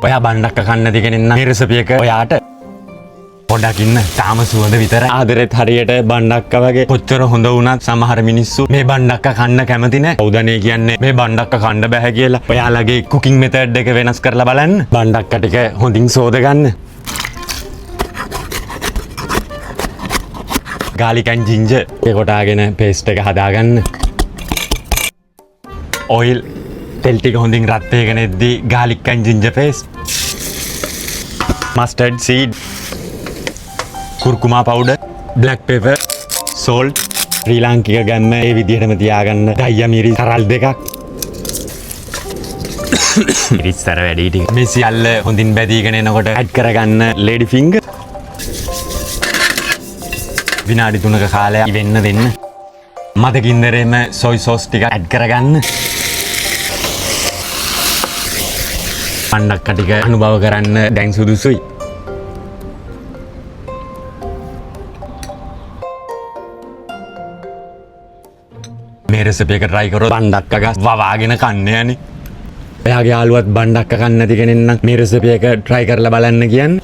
ඔයා බණ්ඩක්ක කන්න නැති කෙනෙක් නම් මේ රෙසිපි එක ඔයාට පොඩ්ඩක් ඉන්න තාම සුවඳ විතරයි. ආදරෙත් හරියට බණ්ඩක්ක වගේ කොච්චර හොඳ වුණත් සමහර මිනිස්සු මේ බණ්ඩක්ක කන්න කැමති නැහැ. කවුදනේ කියන්නේ මේ බණ්ඩක්ක කන්න බෑ කියලා. ඔයාලගේ කුකින් මෙතඩ් එක වෙනස් කරලා බලන්න. බණ්ඩක්ක ටික හොඳින් සෝද ගන්න. garlic and ginger එක කොටාගෙන paste එක හදාගන්න. oil තෙල් ටික හොඳින් රත් වෙගෙන එද්දී garlic and ginger paste, mustard seed, kurkuma powder, black pepper, salt, ශ්‍රී ලාංකික ගැම්ම ඒ විදිහටම තියාගන්න. දයියා මිරිස් කරල් දෙකක්. මිරිස්තර වැඩි ටික. මේ සියල්ල හොඳින් බැදීගෙන එනකොට ඇඩ් කරගන්න lady finger. විනාඩි 3ක කාලයක් ඉවෙන්න දෙන්න. මදකින්දරේම soy sauce ටික ඇඩ් කරගන්න. බණ්ඩක්ක ටික අනුභව කරන්න දැන් සුදුසුයි. මේ රෙසිපි එක try කරොත් බණ්ඩක්ක ගස් වවාගෙන කන්න යන්නේ. එයාගේ යාළුවත් බණ්ඩක්ක කන්න නැති කෙනෙක් නම් මේ රෙසිපි එක try කරලා බලන්න කියන්නේ.